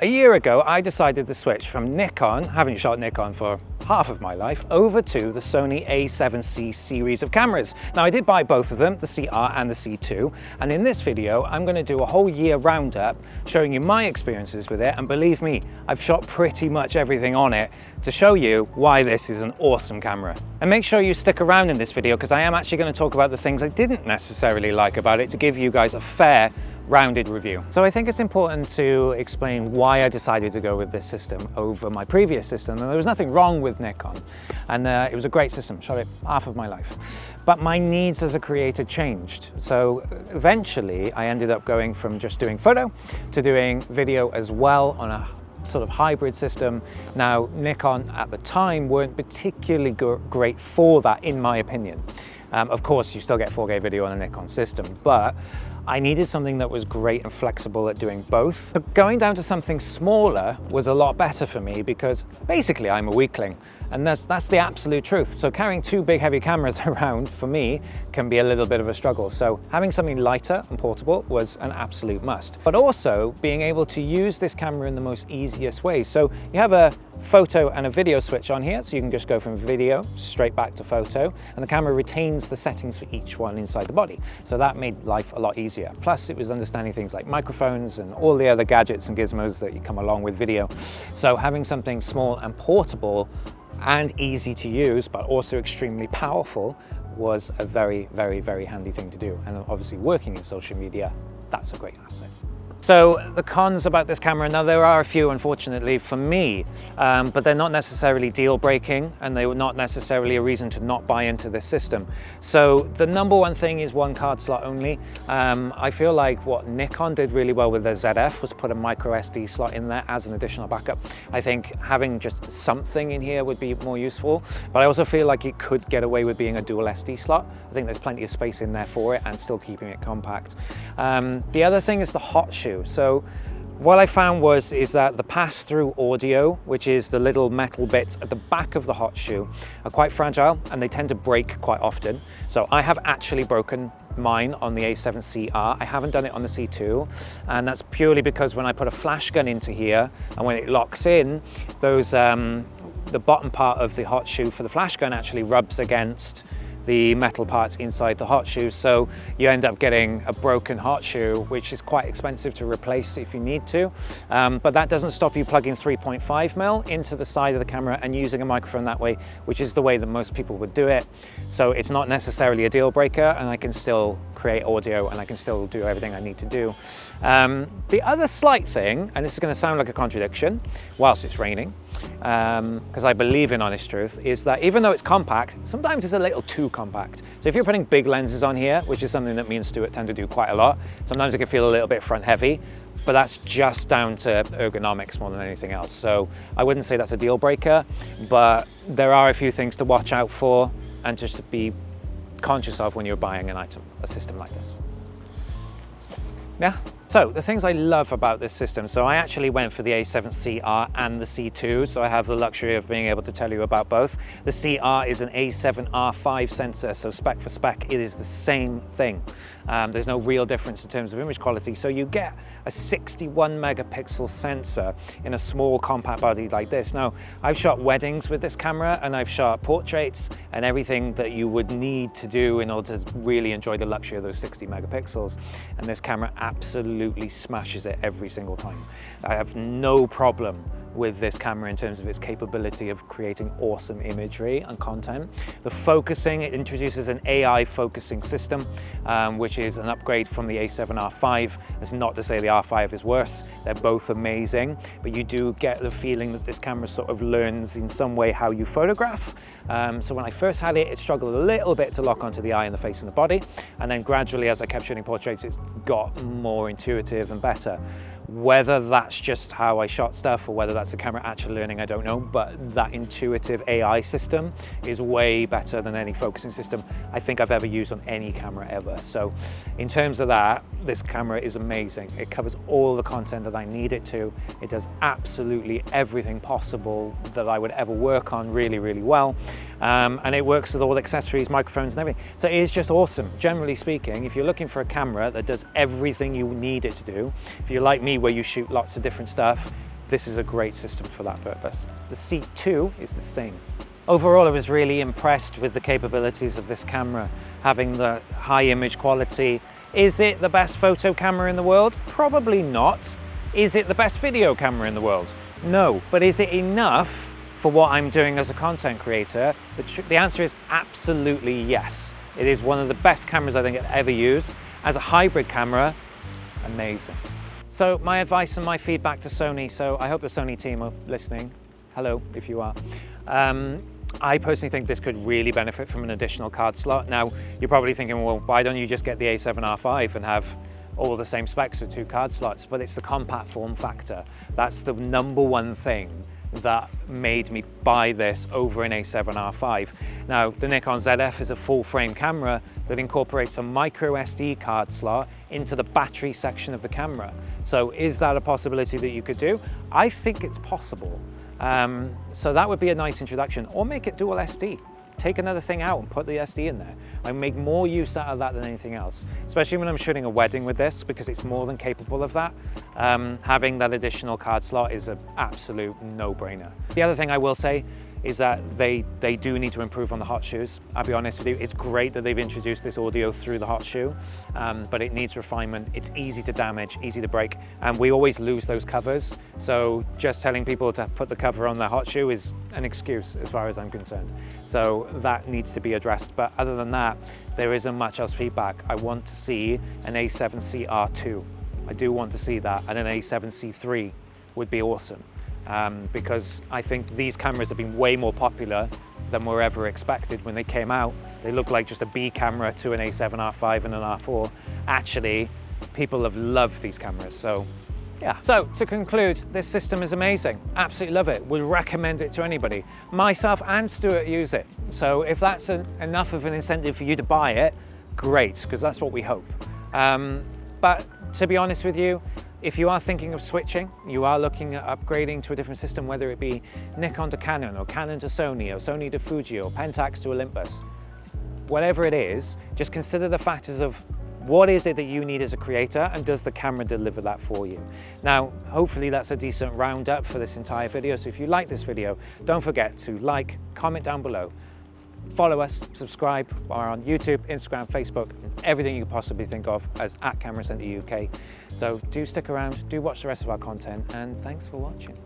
A year ago, I decided to switch from Nikon, having shot Nikon for half of my life, over to the Sony a7c series of cameras. Now, I did buy both of them, the CR and the C2, and in this video, I'm going to do a whole year roundup showing you my experiences with it, and believe me, I've shot pretty much everything on it to show you why this is an awesome camera. And make sure you stick around in this video because I am actually going to talk about the things I didn't necessarily like about it to give you guys a fair rounded review. So I think it's important to explain why I decided to go with this system over my previous system. And there was nothing wrong with Nikon, and it was a great system, shot it half of my life. But my needs as a creator changed. So eventually I ended up going from just doing photo to doing video as well on a sort of hybrid system. Now, Nikon at the time weren't particularly great for that, in my opinion. Of course, you still get 4K video on a Nikon system, but I needed something that was great and flexible at doing both. But going down to something smaller was a lot better for me because basically I'm a weakling, and that's the absolute truth. So carrying two big heavy cameras around for me can be a little bit of a struggle. So having something lighter and portable was an absolute must. But also being able to use this camera in the most easiest way. So you have a photo and a video switch on here, so you can just go from video straight back to photo, and the camera retains the settings for each one inside the body. So that made life a lot easier. Plus it was understanding things like microphones and all the other gadgets and gizmos that you come along with video. So having something small and portable and easy to use, but also extremely powerful, was a very, very, very handy thing to do. And obviously working in social media, that's a great asset. So the cons about this camera, now there are a few unfortunately for me, but they're not necessarily deal breaking, and they were not necessarily a reason to not buy into this system. So the number one thing is one card slot only. I feel like what Nikon did really well with their ZF was put a micro SD slot in there as an additional backup. I think having just something in here would be more useful, but I also feel like it could get away with being a dual SD slot. I think there's plenty of space in there for it and still keeping it compact. The other thing is the hot shoe. So what I found is that the pass-through audio, which is the little metal bits at the back of the hot shoe, are quite fragile and they tend to break quite often. So I have actually broken mine on the a7cr. I haven't done it on the C2, and that's purely because when I put a flash gun into here and when it locks in, those the bottom part of the hot shoe for the flash gun actually rubs against the metal parts inside the hot shoe, so you end up getting a broken hot shoe, which is quite expensive to replace if you need to, but that doesn't stop you plugging 3.5mm into the side of the camera and using a microphone that way, which is the way that most people would do it. So it's not necessarily a deal breaker, and I can still create audio and I can still do everything I need to do. The other slight thing, and this is going to sound like a contradiction whilst it's raining, because I believe in honest truth, is that even though it's compact, sometimes it's a little too compact. So if you're putting big lenses on here, which is something that me and Stuart tend to do quite a lot, sometimes it can feel a little bit front heavy, but that's just down to ergonomics more than anything else. So I wouldn't say that's a deal breaker, but there are a few things to watch out for and just to be conscious of when you're buying a system like this. Yeah. So the things I love about this system, so I actually went for the a7cr and the C2, so I have the luxury of being able to tell you about both. The CR is an a7R5 sensor, so spec for spec, it is the same thing. There's no real difference in terms of image quality, so you get a 61 megapixel sensor in a small compact body like this. Now, I've shot weddings with this camera, and I've shot portraits and everything that you would need to do in order to really enjoy the luxury of those 60 megapixels, and this camera absolutely smashes it every single time. I have no problem with this camera in terms of its capability of creating awesome imagery and content. The focusing, it introduces an AI focusing system, which is an upgrade from the a7R5. That's not to say the R5 is worse, they're both amazing, but you do get the feeling that this camera sort of learns in some way how you photograph. So when I first had it, it struggled a little bit to lock onto the eye and the face and the body, and then gradually as I kept shooting portraits, it's got more intuitive and better. Whether that's just how I shot stuff or whether that's the camera actually learning, I don't know, but that intuitive AI system is way better than any focusing system I think I've ever used on any camera ever. So in terms of that, this camera is amazing. It covers all the content that I need it to. It does absolutely everything possible that I would ever work on really, really well. And it works with all the accessories, microphones and everything. So it is just awesome. Generally speaking, if you're looking for a camera that does everything you need it to do, if you're like me where you shoot lots of different stuff, this is a great system for that purpose. The C2 is the same. Overall, I was really impressed with the capabilities of this camera, having the high image quality. Is it the best photo camera in the world? Probably not. Is it the best video camera in the world? No. But is it enough for what I'm doing as a content creator? The answer is absolutely yes. It is one of the best cameras I think I've ever used. As a hybrid camera, amazing. So my advice and my feedback to Sony, so I hope the Sony team are listening. Hello, if you are. I personally think this could really benefit from an additional card slot. Now, you're probably thinking, well, why don't you just get the a7R5 and have all the same specs with 2 card slots? But it's the compact form factor. That's the #1 thing that made me buy this over an a7R5. Now, the Nikon ZF is a full frame camera that incorporates a micro SD card slot into the battery section of the camera. So is that a possibility that you could do? I think it's possible. So that would be a nice introduction, or make it dual SD. Take another thing out and put the SD in there. I make more use out of that than anything else, especially when I'm shooting a wedding with this, because it's more than capable of that. Having that additional card slot is an absolute no-brainer. The other thing I will say is that they do need to improve on the hot shoes. I'll be honest with you, it's great that they've introduced this audio through the hot shoe, but it needs refinement. It's easy to damage, easy to break, and we always lose those covers. So just telling people to put the cover on their hot shoe is an excuse as far as I'm concerned. So that needs to be addressed. But other than that, there isn't much else feedback. I want to see an a7cr2. I do want to see that, and an a7c3 would be awesome. Because I think these cameras have been way more popular than were ever expected when they came out. They look like just a B camera to an a7R5 and an R4. Actually, people have loved these cameras, so yeah. So to conclude, this system is amazing. Absolutely love it. Would recommend it to anybody. Myself and Stuart use it. So if that's enough of an incentive for you to buy it, great, because that's what we hope. But to be honest with you, if you are thinking of switching, you are looking at upgrading to a different system, whether it be Nikon to Canon, or Canon to Sony, or Sony to Fuji, or Pentax to Olympus, whatever it is, just consider the factors of what is it that you need as a creator, and does the camera deliver that for you? Now, hopefully that's a decent roundup for this entire video. So if you like this video, don't forget to like, comment down below, follow us, subscribe. We're on YouTube, Instagram, Facebook, and everything you could possibly think of as @Camera Centre UK. So do stick around, do watch the rest of our content, and thanks for watching.